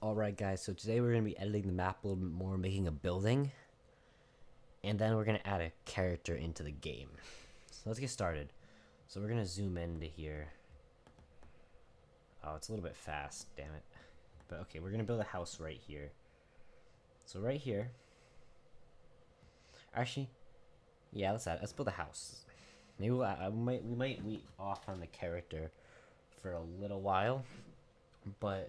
Alright guys, so today we're going to be editing the map a little bit more, making a building, and then we're going to add a character into the game. So let's get started. So we're going to zoom into here. Oh, it's a little bit fast, damn it. But okay, we're going to build a house right here. So right here, actually, yeah, let's build a house. Maybe we might wait off on the character for a little while, but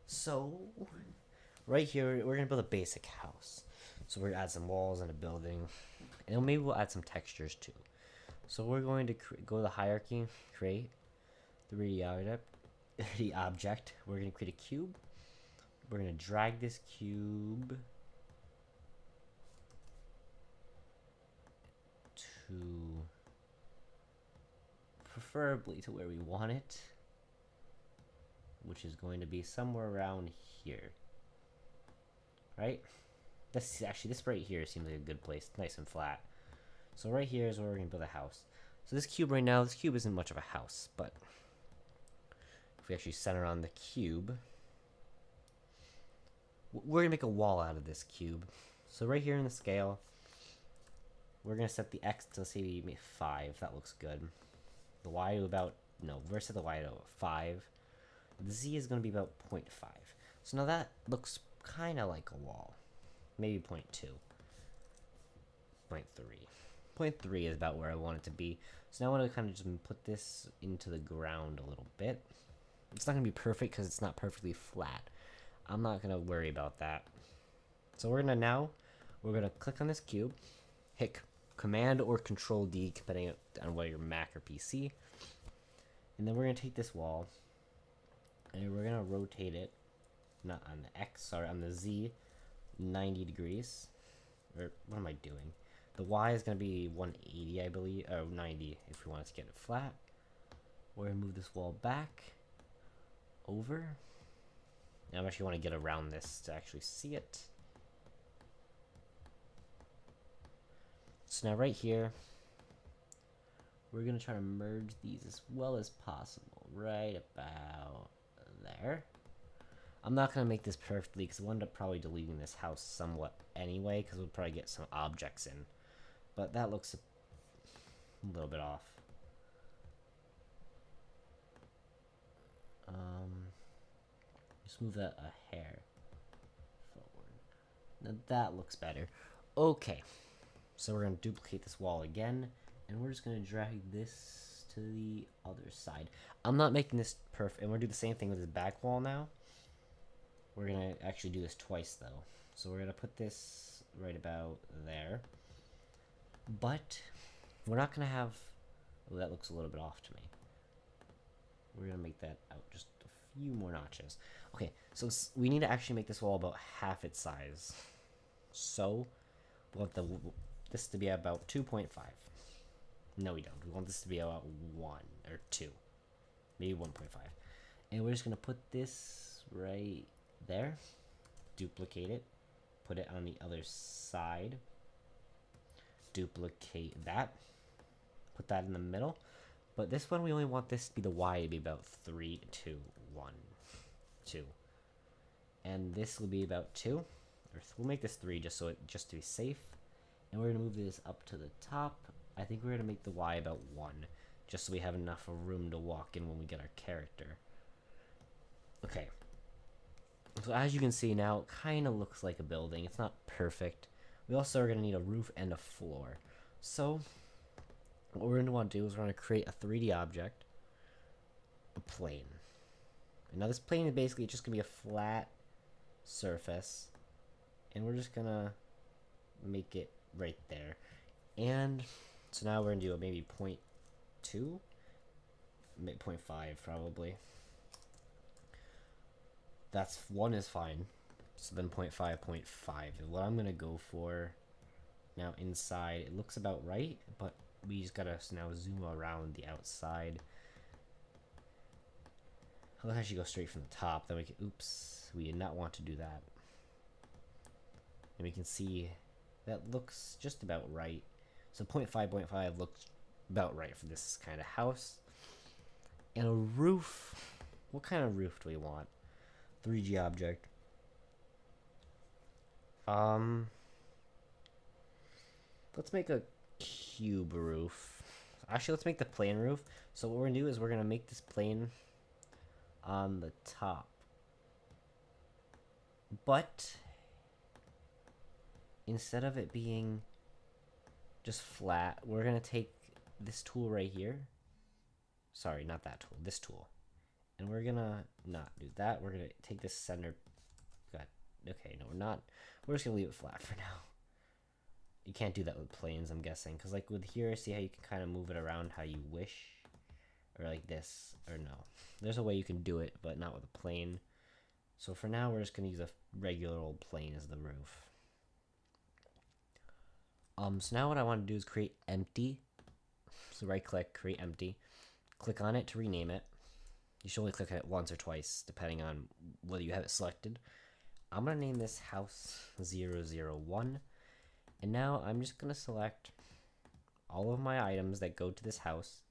so right here we're gonna build a basic house. So we're gonna add some walls and a building, and maybe we'll add some textures too. So we're going to go to the hierarchy, create 3D object. The object. We're gonna create a cube. We're gonna drag this cube to preferably to where we want it, which is going to be somewhere around here, right? This right here seems like a good place, nice and flat. So right here is where we're gonna build a house. So this cube right now, this cube isn't much of a house, but if we actually center on the cube, we're gonna make a wall out of this cube. So right here in the scale, we're gonna set the X to say 5. That looks good. The Y to about, no, we're gonna set the Y to 5. The Z is gonna be about 0.5. So now that looks kind of like a wall. Maybe 0.2. 0.3. 0.3 is about where I want it to be. So now I want to kind of just put this into the ground a little bit. It's not going to be perfect because it's not perfectly flat. I'm not going to worry about that. So we're going to click on this cube, hit Command or Control D, depending on whether you're Mac or PC. And then we're going to take this wall, and we're going to rotate it, not on the X, sorry, on the Z, 90 degrees. Or what am I doing? The Y is going to be 180, I believe, or 90 if we want to get it flat. We're going to move this wall back, over. And I actually want to get around this to actually see it. So now right here, we're going to try to merge these as well as possible. Right about there. I'm not going to make this perfectly because we'll end up probably deleting this house somewhat anyway because we'll probably get some objects in. But that looks a little bit off. Just move that a hair forward. Now that looks better. Okay, so we're going to duplicate this wall again, and we're just going to drag this to the other side. I'm not making this perfect, and we're going to do the same thing with this back wall now. We're going to actually do this twice, though. So we're going to put this right about there. But we're not going to have... Oh, that looks a little bit off to me. We're going to make that out just a few more notches. Okay, so we need to actually make this wall about half its size. So we want this to be about 2.5. No, we don't. We want this to be about 1 or 2. Maybe 1.5. And we're just going to put this right there. Duplicate it. Put it on the other side. Duplicate that. Put that in the middle. But this one, we only want this to be the Y to be about 3, 2, 1, 2. And this will be about 2. Or we'll make this 3 just to be safe. And we're going to move this up to the top. I think we're going to make the Y about 1. Just so we have enough room to walk in when we get our character. Okay. So as you can see now, it kind of looks like a building. It's not perfect. We also are going to need a roof and a floor. So what we're going to want to do is we're going to create a 3D object, a plane. And now this plane is basically just going to be a flat surface. And we're just going to make it right there. And so now we're going to do a maybe 0.2, 0.5 probably. That's 1 is fine. So then 0.5, 0.5 is what I'm going to go for. Now inside, it looks about right, but we just got to now zoom around the outside. Let's actually go straight from the top. Then we can, oops, we did not want to do that. And we can see that looks just about right. So 0.5, 0.5 looks about right for this kind of house. And a roof What kind of roof do we want? 3G object. Let's make a cube roof. Actually, let's make the plane roof. So what we're gonna do is we're gonna make this plane on the top. But instead of it being just flat, we're gonna take this tool right here. Sorry, not that tool, this tool. And we're gonna not do that. We're gonna take this center. God, okay, no, we're not. We're just gonna leave it flat for now. You can't do that with planes, I'm guessing, because like with here, see how you can kind of move it around how you wish, or like this, or no. There's a way you can do it, but not with a plane. So for now, we're just gonna use a regular old plane as the roof. So now what I want to do is create empty. So right click, create empty. Click on it to rename it. You should only click on it once or twice, depending on whether you have it selected. I'm gonna name this house 001. And now I'm just gonna select all of my items that go to this house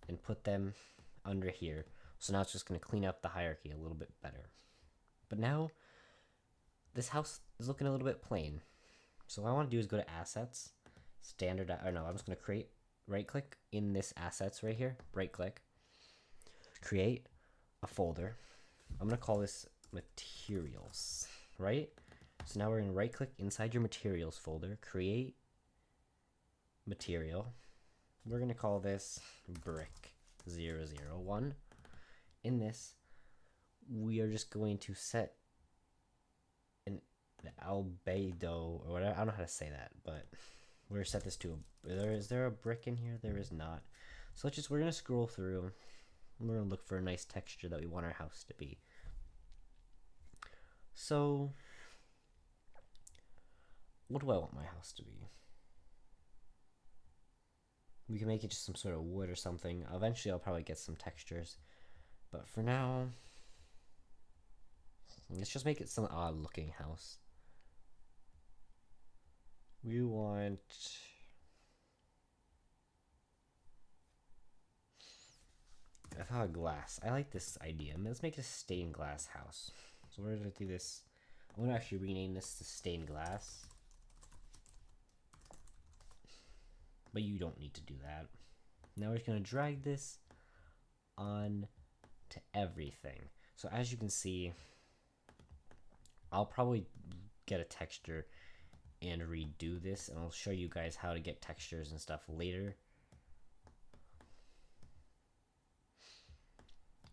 and put them under here. So now it's just gonna clean up the hierarchy a little bit better. But now this house is looking a little bit plain. So what I want to do is go to assets, standard, or no, I'm just going to create, right click in this assets right here, right click, create a folder. I'm going to call this materials, right? So now we're going to right click inside your materials folder, create material. We're going to call this brick 001. In this, we are just going to set the albedo or whatever. I don't know how to say that, but we're gonna set this to is there a brick in here? There is not. So we're gonna scroll through and we're gonna look for a nice texture that we want our house to be. So what do I want my house to be? We can make it just some sort of wood or something. Eventually I'll probably get some textures, but for now let's just make it some odd looking house. We want I thought glass. I like this idea. Let's make a stained glass house. So we're gonna do this. I'm gonna actually rename this to stained glass. But you don't need to do that. Now we're just gonna drag this on to everything. So as you can see, I'll probably get a texture and redo this, and I'll show you guys how to get textures and stuff later.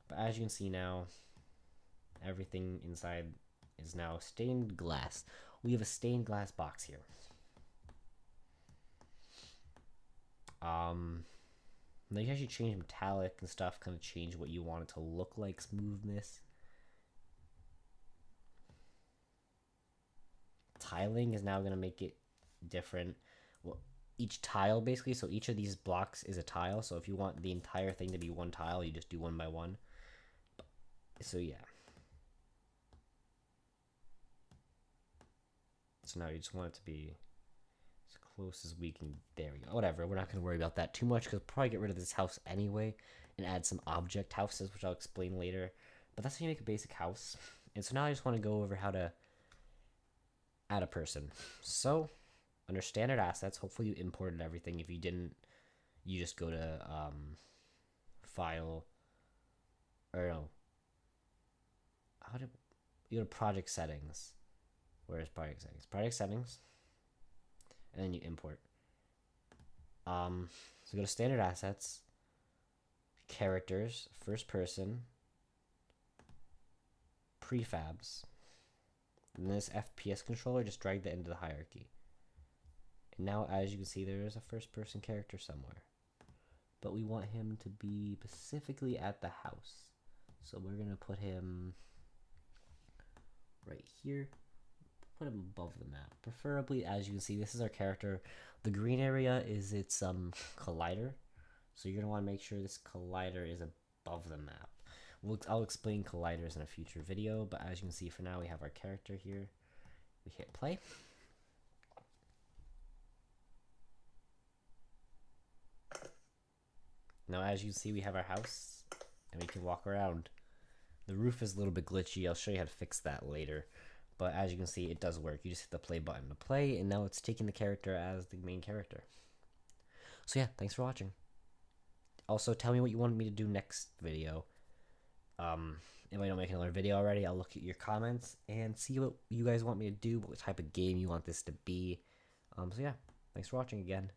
But as you can see now, everything inside is now stained glass. We have a stained glass box here. Now you can actually change metallic and stuff, kind of change what you want it to look like, smoothness. Tiling is now going to make it different. Well, each tile basically, so each of these blocks is a tile. So if you want the entire thing to be one tile, you just do one by one. So yeah. So now you just want it to be as close as we can. There we go. Whatever. We're not going to worry about that too much because we'll probably get rid of this house anyway and add some object houses, which I'll explain later. But that's how you make a basic house. And so now I just want to go over how to add a person. So under standard assets, hopefully you imported everything. If you didn't, you just go to file, or no, you go to project settings. Where is project settings? Project settings, and then you import. So go to standard assets, characters, first person, prefabs. And this FPS controller, just drag that into the hierarchy. And now, as you can see, there is a first person character somewhere. But we want him to be specifically at the house. So we're going to put him right here. Put him above the map. Preferably, as you can see, this is our character. The green area is its collider. So you're going to want to make sure this collider is above the map. I'll explain colliders in a future video, but as you can see for now, we have our character here. We hit play. Now, as you see, we have our house. and we can walk around. The roof is a little bit glitchy. I'll show you how to fix that later. But as you can see, it does work. You just hit the play button to play, and now it's taking the character as the main character. So yeah, thanks for watching. Also, tell me what you want me to do next video. If I don't make another video already, I'll look at your comments and see what you guys want me to do, what type of game you want this to be. So yeah, thanks for watching again.